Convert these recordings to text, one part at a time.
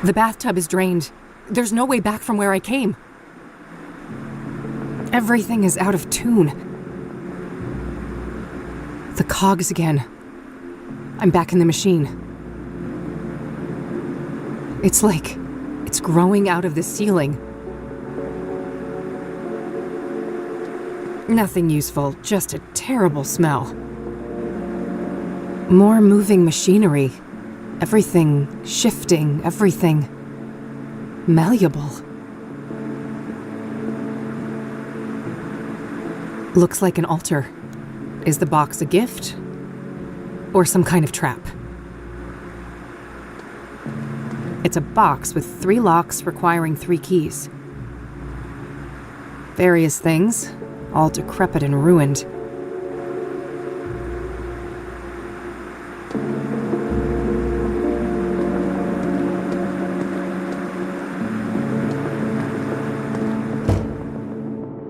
The bathtub is drained. There's no way back from where I came. Everything is out of tune. The cogs again. I'm back in the machine. It's like it's growing out of the ceiling. Nothing useful, just a terrible smell. More moving machinery. Everything shifting, everything malleable. Looks like an altar. Is the box a gift? Or some kind of trap? It's a box with 3 locks requiring 3 keys. Various things, all decrepit and ruined.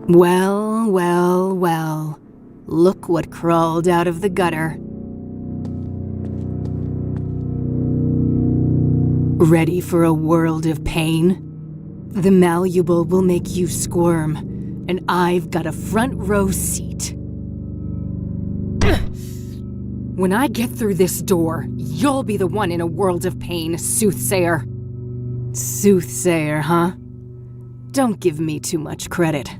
Well, well, well. Look what crawled out of the gutter. Ready for a world of pain? The malleable will make you squirm, and I've got a front row seat. When I get through this door, you'll be the one in a world of pain, Soothsayer. Soothsayer, huh? Don't give me too much credit.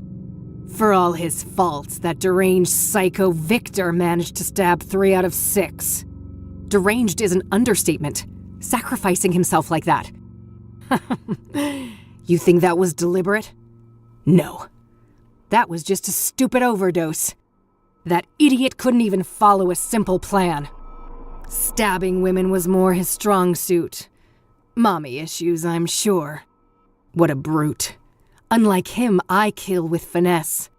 For all his faults, that deranged psycho Victor managed to stab 3 out of 6. Deranged is an understatement. Sacrificing himself like that. You think that was deliberate? No. That was just a stupid overdose. That idiot couldn't even follow a simple plan. Stabbing women was more his strong suit. Mommy issues, I'm sure. What a brute. Unlike him, I kill with finesse.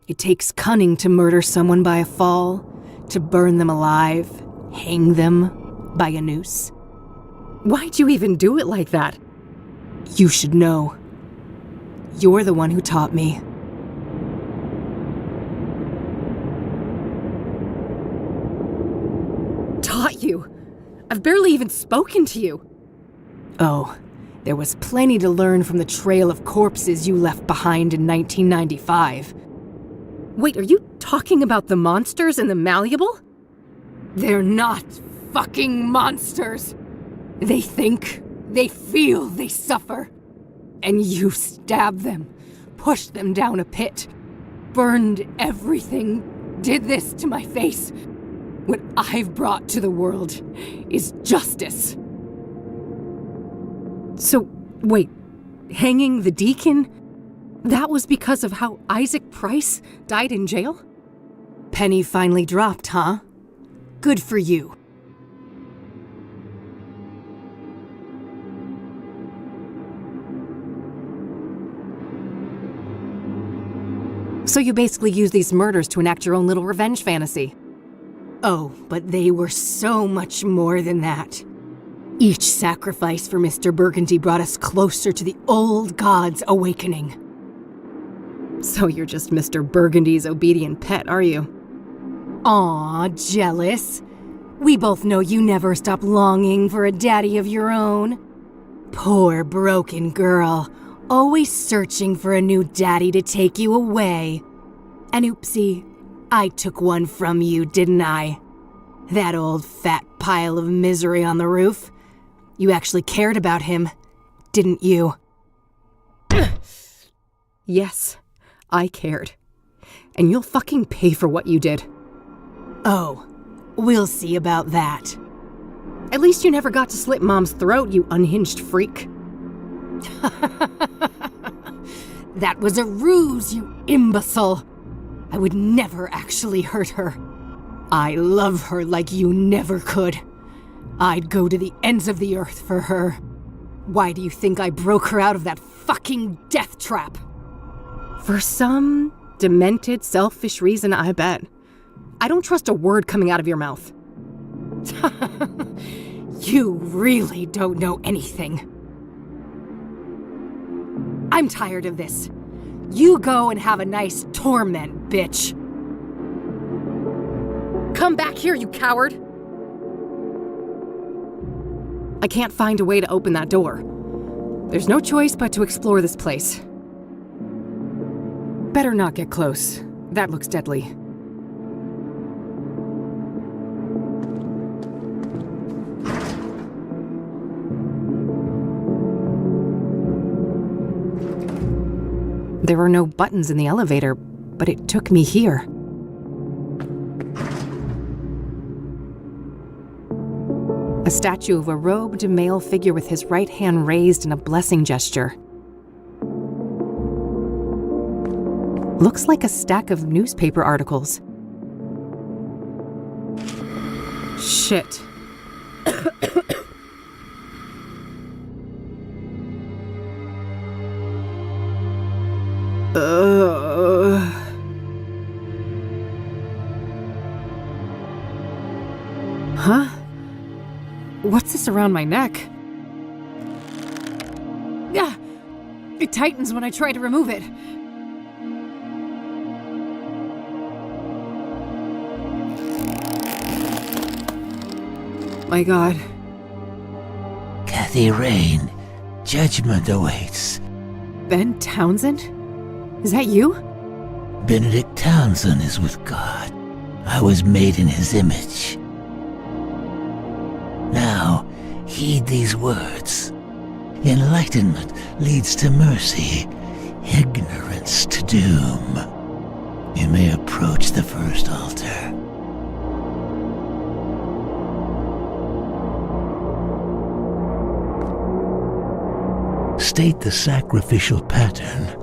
It takes cunning to murder someone by a fall, to burn them alive, hang them by a noose. Why'd you even do it like that? You should know. You're the one who taught me. Taught you? I've barely even spoken to you. Oh, there was plenty to learn from the trail of corpses you left behind in 1995. Wait, are you talking about the monsters in the malleable? They're not fucking monsters! They think, they feel, they suffer. And you stabbed them, pushed them down a pit, burned everything, did this to my face. What I've brought to the world is justice. So, wait, hanging the deacon? That was because of how Isaac Price died in jail? Penny finally dropped, huh? Good for you. So you basically use these murders to enact your own little revenge fantasy. Oh, but they were so much more than that. Each sacrifice for Mr. Burgundy brought us closer to the old gods awakening. So you're just Mr. Burgundy's obedient pet, are you? Aw, jealous. We both know you never stop longing for a daddy of your own. Poor broken girl, always searching for a new daddy to take you away. And oopsie, I took one from you, didn't I? That old fat pile of misery on the roof. You actually cared about him, didn't you? Yes, I cared. And you'll fucking pay for what you did. Oh, we'll see about that. At least you never got to slit Mom's throat, you unhinged freak. That was a ruse, you imbecile. I would never actually hurt her. I love her like you never could. I'd go to the ends of the earth for her. Why do you think I broke her out of that fucking death trap? For some demented, selfish reason, I bet. I don't trust a word coming out of your mouth. You really don't know anything. I'm tired of this. You go and have a nice torment, bitch. Come back here, you coward! I can't find a way to open that door. There's no choice but to explore this place. Better not get close. That looks deadly. There are no buttons in the elevator, but it took me here. A statue of a robed male figure with his right hand raised in a blessing gesture. Looks like a stack of newspaper articles. Shit. Huh? What's this around my neck? Ah! It tightens when I try to remove it. My God. Kathy Rain, judgment awaits. Ben Townsend? Is that you? Benedict Townsend is with God. I was made in his image. Now, heed these words. Enlightenment leads to mercy, ignorance to doom. You may approach the first altar. State the sacrificial pattern.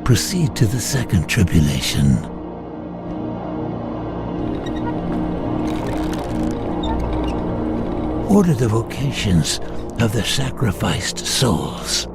proceed to the second tribulation. Order the vocations of the sacrificed souls.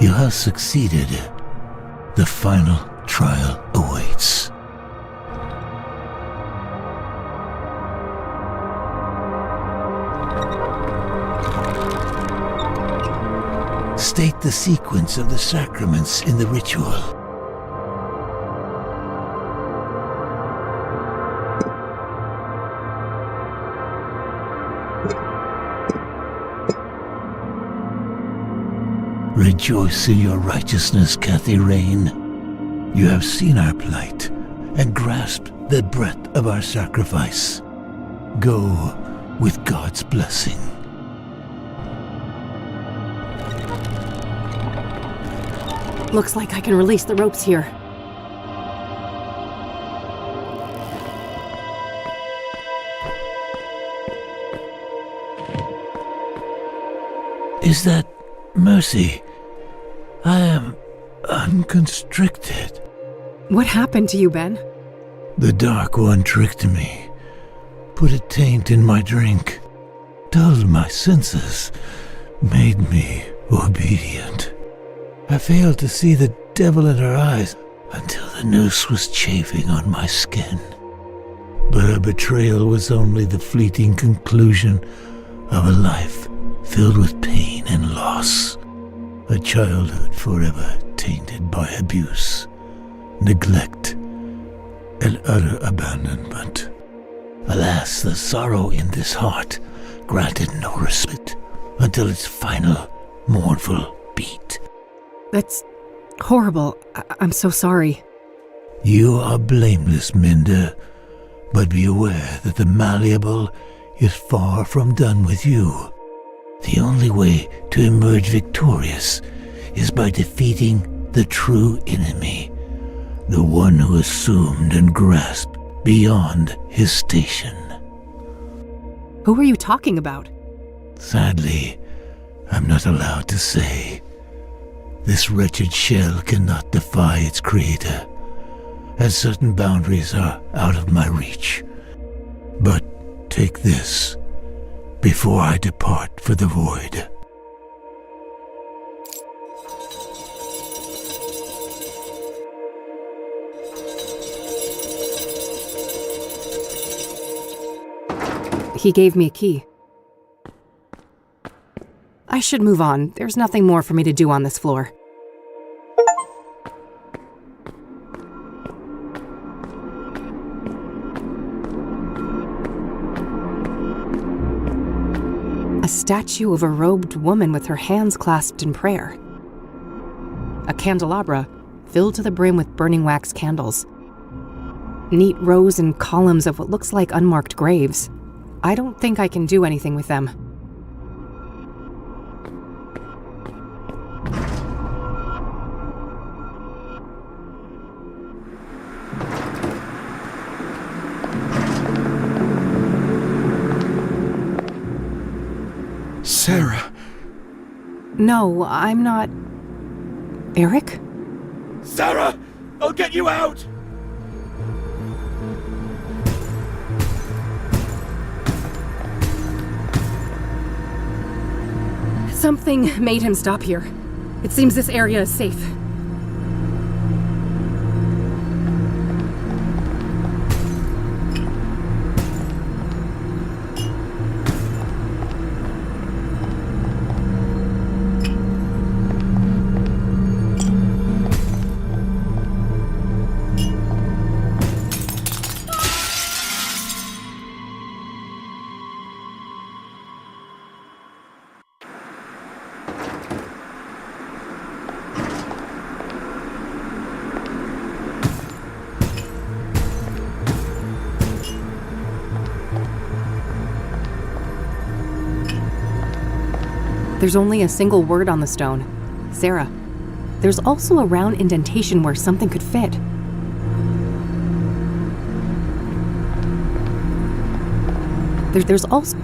You have succeeded. The final trial awaits. State the sequence of the sacraments in the ritual. Rejoice in your righteousness, Cathy Rain. You have seen our plight and grasped the breadth of our sacrifice. Go with God's blessing. Looks like I can release the ropes here. Is that mercy? I am unconstricted. What happened to you, Ben? The Dark One tricked me, put a taint in my drink, dulled my senses, made me obedient. I failed to see the devil in her eyes until the noose was chafing on my skin. But her betrayal was only the fleeting conclusion of a life filled with pain and loss. A childhood forever tainted by abuse, neglect, and utter abandonment. Alas, the sorrow in this heart granted no respite until its final mournful beat. That's horrible. I'm so sorry. You are blameless, Minda, but be aware that the malleable is far from done with you. The only way to emerge victorious is by defeating the true enemy, the one who assumed and grasped beyond his station. Who are you talking about? Sadly, I'm not allowed to say. This wretched shell cannot defy its creator, as certain boundaries are out of my reach. But take this before I depart for the void. He gave me a key. I should move on. There's nothing more for me to do on this floor. A statue of a robed woman with her hands clasped in prayer. A candelabra filled to the brim with burning wax candles. Neat rows and columns of what looks like unmarked graves. I don't think I can do anything with them. Sarah. No, I'm not... Eric? Sarah! I'll get you out! Something made him stop here. It seems this area is safe. There's only a single word on the stone. Sarah. There's also a round indentation where something could fit. There's also...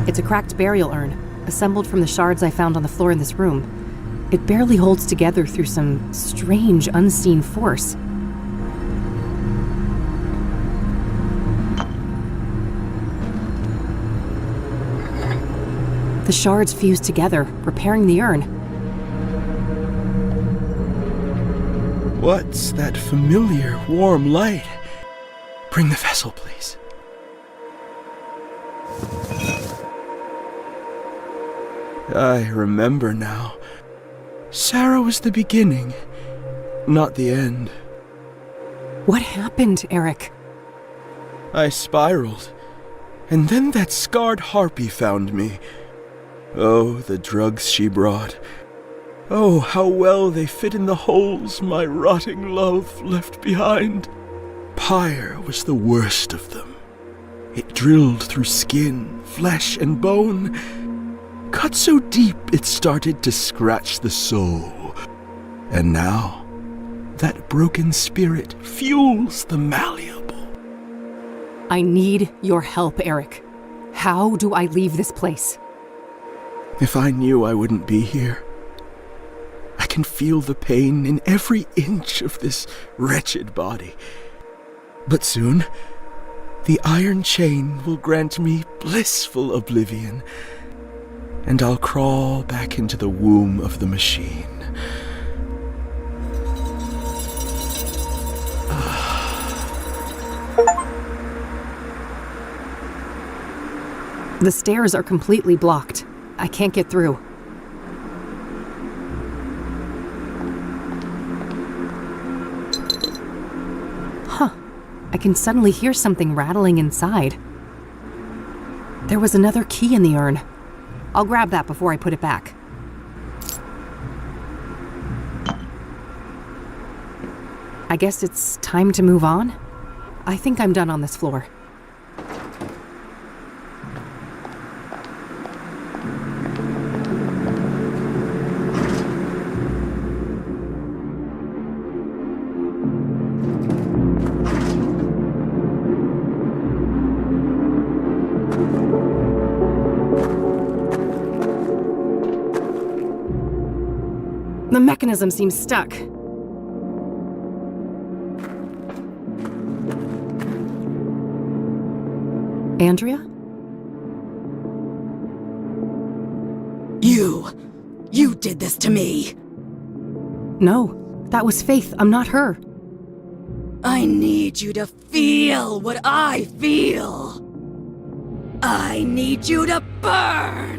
It's a cracked burial urn, assembled from the shards I found on the floor in this room. It barely holds together through some strange, unseen force. The shards fuse together, repairing the urn. What's that familiar, warm light? Bring the vessel, please. I remember now. Sarah was the beginning, not the end. What happened, Eric? I spiraled, and then that scarred harpy found me. Oh, the drugs she brought. Oh, how well they fit in the holes my rotting love left behind. Pyre was the worst of them. It drilled through skin, flesh, and bone, cut so deep it started to scratch the soul. And now, that broken spirit fuels the malleable. I need your help, Eric. How do I leave this place? If I knew I wouldn't be here. I can feel the pain in every inch of this wretched body. But soon, the iron chain will grant me blissful oblivion, and I'll crawl back into the womb of the machine. The stairs are completely blocked. I can't get through. Huh. I can suddenly hear something rattling inside. There was another key in the urn. I'll grab that before I put it back. I guess it's time to move on? I think I'm done on this floor. The mechanism seems stuck. Andrea? You did this to me. No, that was Faith. I'm not her. I need you to feel what I feel. I need you to burn.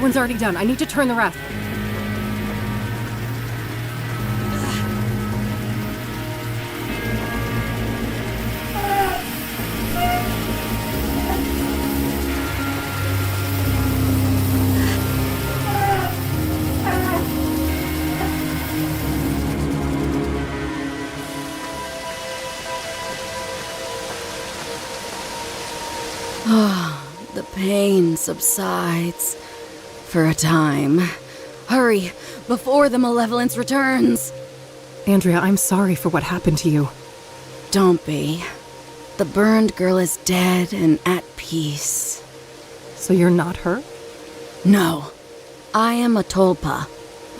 That one's already done. I need to turn the rest. The pain subsides. For a time. Hurry, before the malevolence returns. Andrea, I'm sorry for what happened to you. Don't be. The burned girl is dead and at peace. So you're not her? No. I am a tulpa.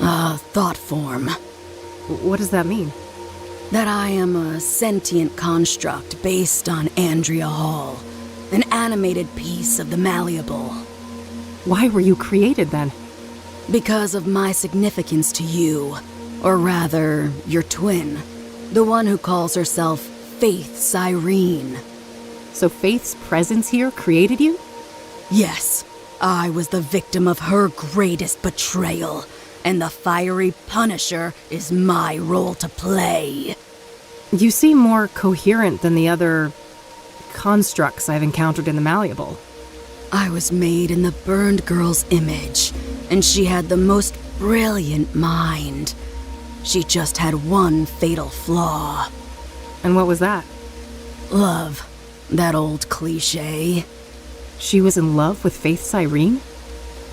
A thought form. What does that mean? That I am a sentient construct based on Andrea Hall. An animated piece of the malleable. Why were you created then? Because of my significance to you. Or rather, your twin. The one who calls herself Faith Cyrene. So Faith's presence here created you? Yes, I was the victim of her greatest betrayal. And the fiery Punisher is my role to play. You seem more coherent than the other constructs I've encountered in the malleable. I was made in the burned girl's image, and she had the most brilliant mind. She just had one fatal flaw. And what was that? Love. That old cliché. She was in love with Faith Cyrene?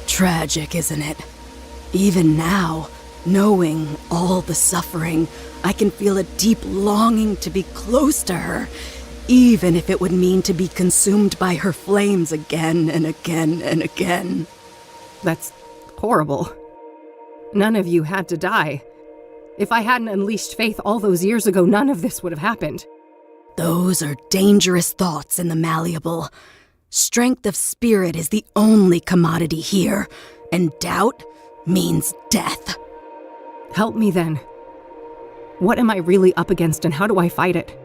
Tragic, isn't it? Even now, knowing all the suffering, I can feel a deep longing to be close to her, even if it would mean to be consumed by her flames again and again and again. That's horrible. None of you had to die. If I hadn't unleashed Faith all those years ago, none of this would have happened. Those are dangerous thoughts in the malleable. Strength of spirit is the only commodity here, and doubt means death. Help me then. What am I really up against and how do I fight it?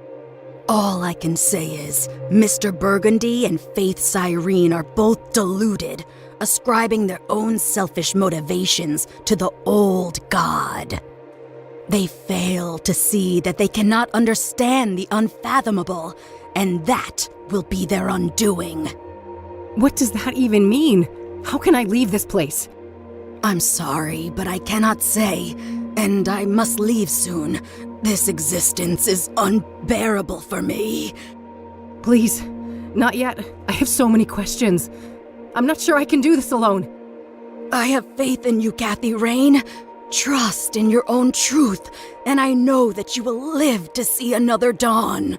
All I can say is, Mr. Burgundy and Faith Cyrene are both deluded, ascribing their own selfish motivations to the old god. They fail to see that they cannot understand the unfathomable, and that will be their undoing. What does that even mean? How can I leave this place? I'm sorry, but I cannot say, and I must leave soon. This existence is unbearable for me. Please, not yet. I have so many questions. I'm not sure I can do this alone. I have faith in you, Kathy Rain. Trust in your own truth, and I know that you will live to see another dawn.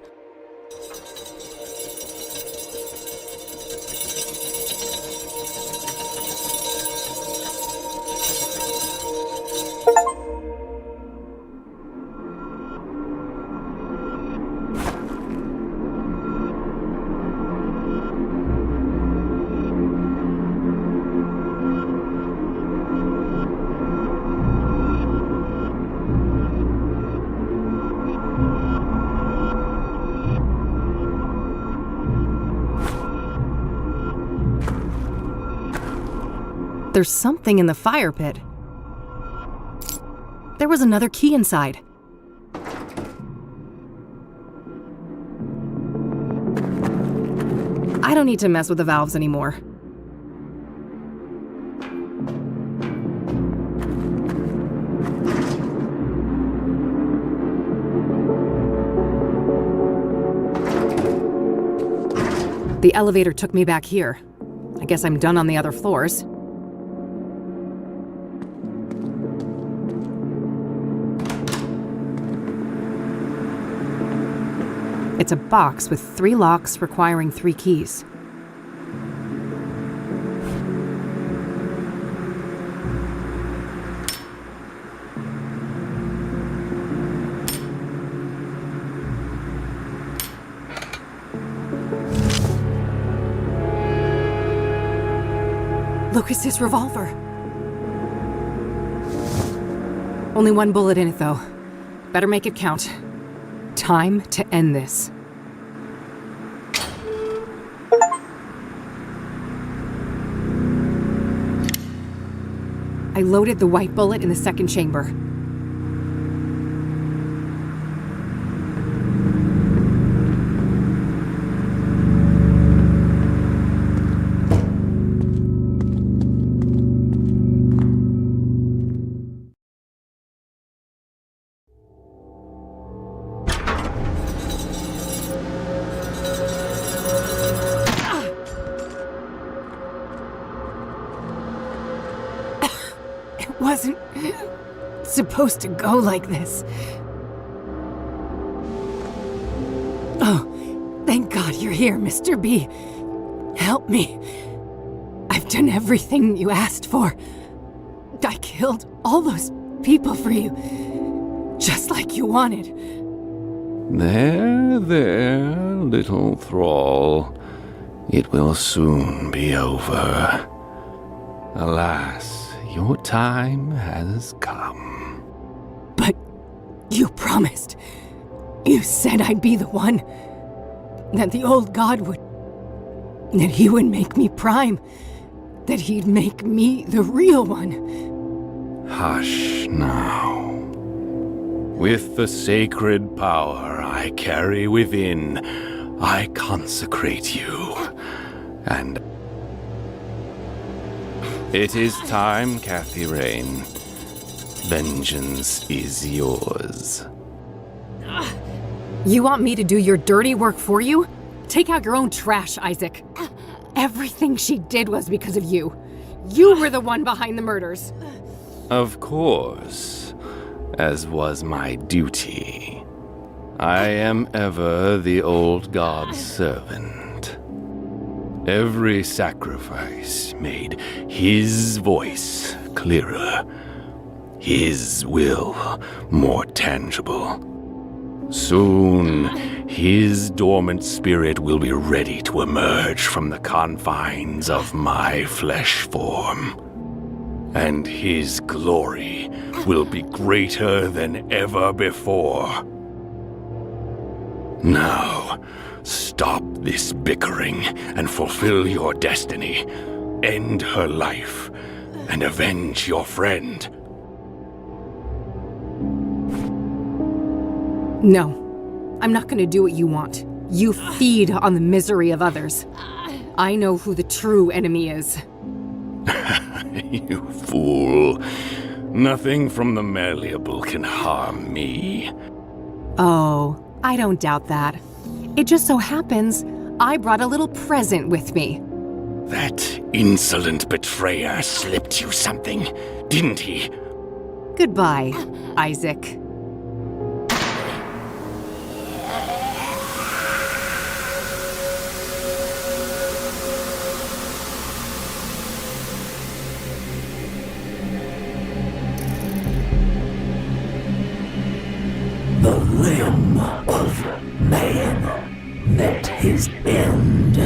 There's something in the fire pit. There was another key inside. I don't need to mess with the valves anymore. The elevator took me back here. I guess I'm done on the other floors. It's a box with 3 locks requiring 3 keys. Look, it's his revolver. Only 1 bullet in it, though. Better make it count. Time to end this. I loaded the white bullet in the second chamber. It wasn't supposed to go like this. Oh, thank God you're here, Mr. B. Help me. I've done everything you asked for. I killed all those people for you, just like you wanted. There, little thrall. It will soon be over. Alas, your time has come. But you promised. You said I'd be the one. That the old god would... That he would make me prime. That he'd make me the real one. Hush now. With the sacred power I carry within, I consecrate you. And it is time, Kathy Rain. Vengeance is yours. You want me to do your dirty work for you? Take out your own trash, Isaac. Everything she did was because of you. You were the one behind the murders. Of course, as was my duty. I am ever the old god's servant. Every sacrifice made his voice clearer, his will more tangible. Soon, his dormant spirit will be ready to emerge from the confines of my flesh form. And his glory will be greater than ever before. Now, stop this bickering and fulfill your destiny. End her life and avenge your friend. No, I'm not gonna do what you want. You feed on the misery of others. I know who the true enemy is. You fool. Nothing from the malleable can harm me. Oh, I don't doubt that. It just so happens I brought a little present with me. That insolent betrayer slipped you something, didn't he? Goodbye, Isaac. The limb of man met his end.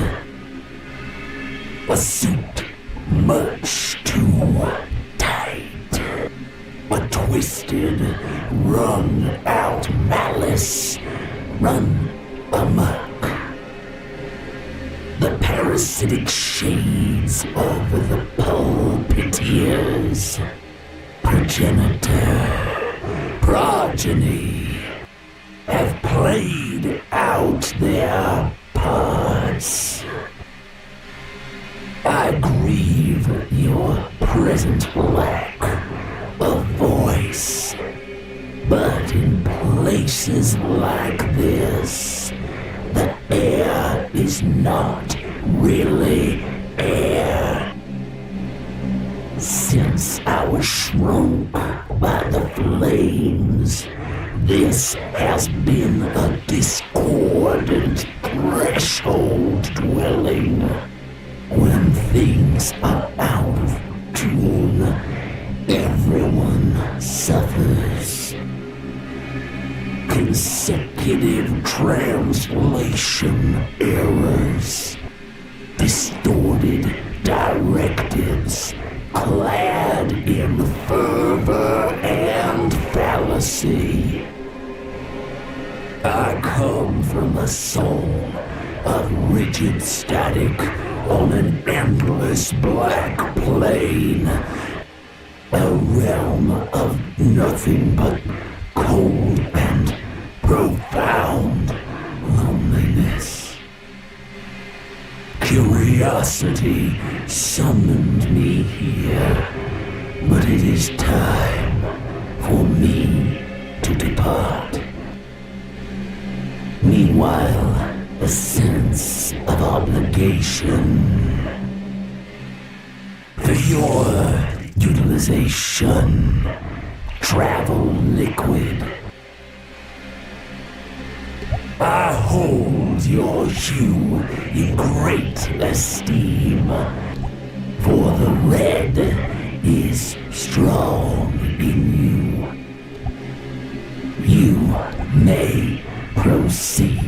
A suit much too tight. A twisted, wrung-out malice run amok. The parasitic shades of the pulpiteers. Progenitor, progeny, have played out their parts. I grieve your present lack of voice, but in places like this, the air is not really air. Since I was shrunk by the flames, this has been a discordant threshold dwelling. When things are out of tune, everyone suffers. Consecutive translation errors, distorted directives, clad in fervor and fallacy. I come from a soul of rigid static on an endless black plane. A realm of nothing but cold and profound loneliness. Curiosity summoned me here, but it is time for me to depart. Meanwhile, a sense of obligation for your utilization. Travel liquid. I hold your hue in great esteem, for the red is strong in you. You may proceed.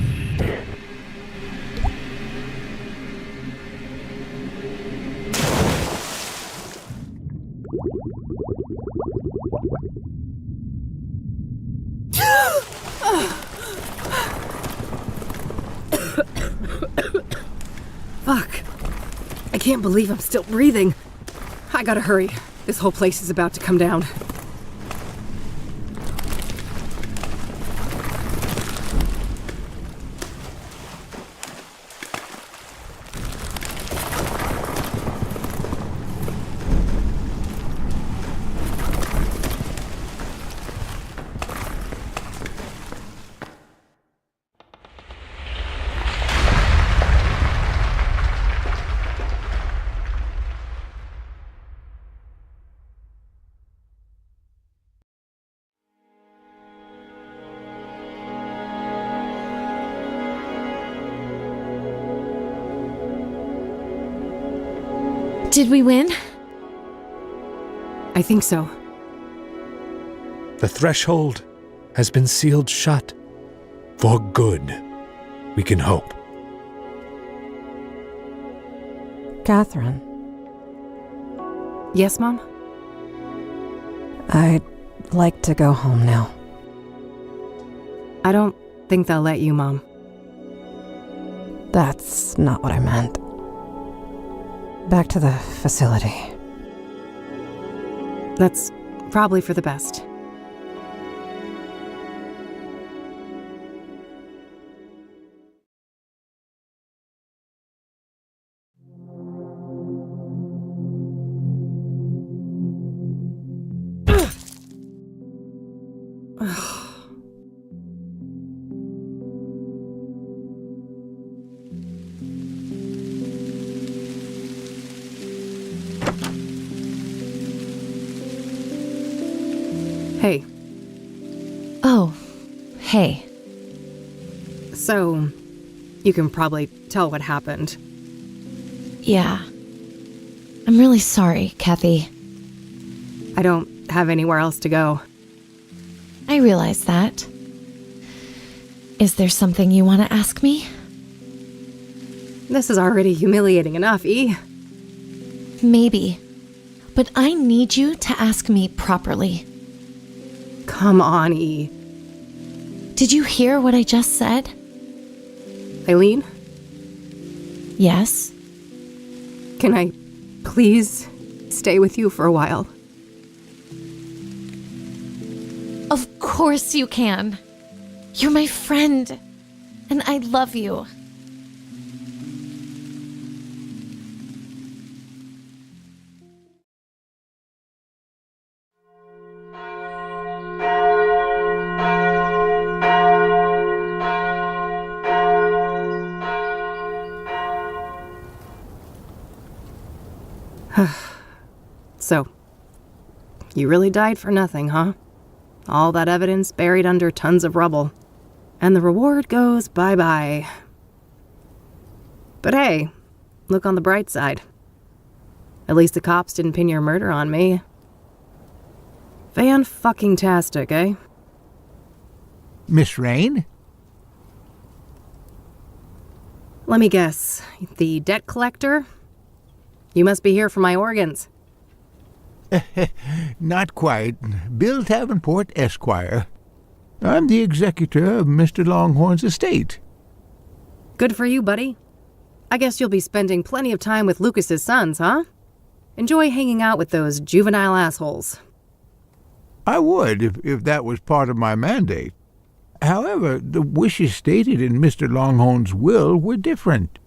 Fuck. I can't believe I'm still breathing. I gotta hurry. This whole place is about to come down. Did we win? I think so. The threshold has been sealed shut. For good, we can hope. Catherine, Yes, Mom? I'd like to go home now. I don't think they'll let you, Mom. That's not what I meant. Back to the facility. That's probably for the best. Hey, Oh, hey. so you can probably tell what happened. Yeah. I'm really sorry, Kathy. I don't have anywhere else to go. I realize that. Is there something you want to ask me? This is already humiliating enough, E. Maybe. But I need you to ask me properly. Come on, E. Did you hear what I just said? Eileen, Yes. can I please stay with you for a while? Of course you can. You're my friend. And I love you. So, you really died for nothing, huh? All that evidence buried under tons of rubble. And the reward goes bye-bye. But hey, look on the bright side. At least the cops didn't pin your murder on me. Fan-fucking-tastic, eh? Miss Rain? Let me guess. The debt collector? You must be here for my organs. Not quite. Bill Davenport, Esquire. I'm the executor of Mr. Longhorn's estate. Good for you, buddy. I guess you'll be spending plenty of time with Lucas's sons, huh? Enjoy hanging out with those juvenile assholes. I would, if that was part of my mandate. However, the wishes stated in Mr. Longhorn's will were different.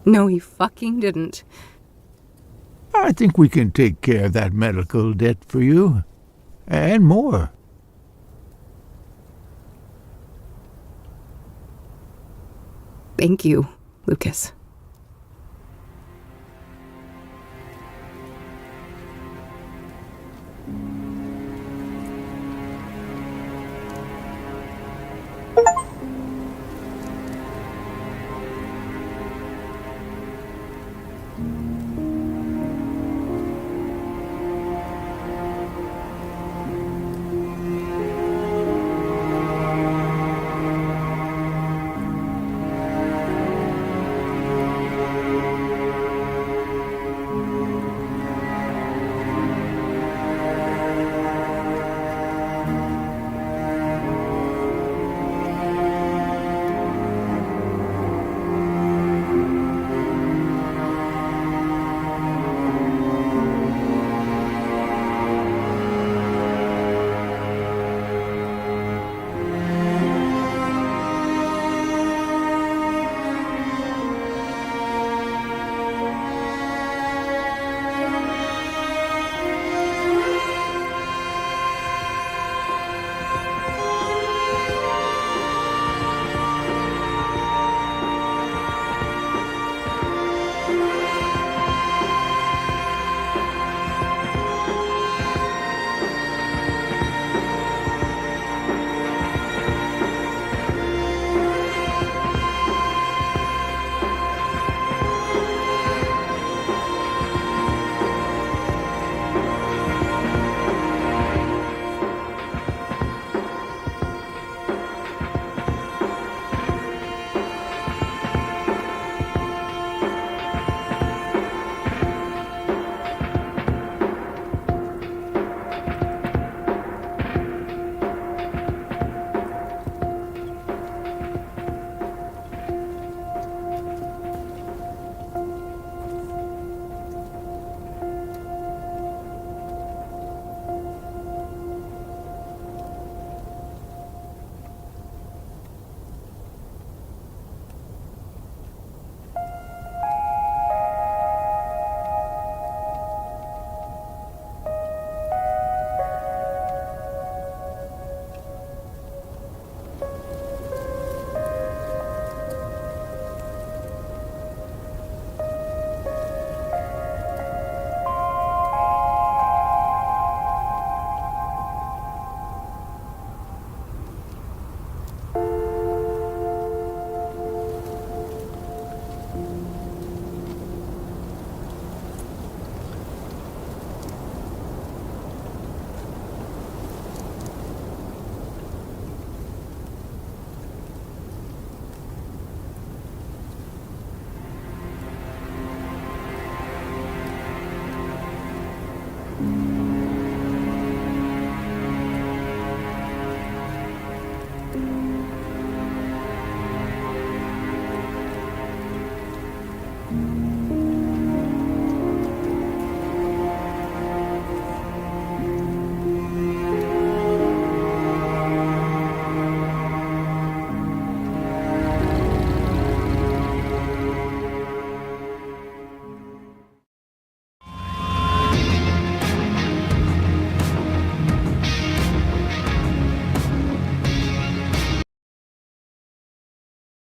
No, he fucking didn't. I think we can take care of that medical debt for you. And more. Thank you, Lucas.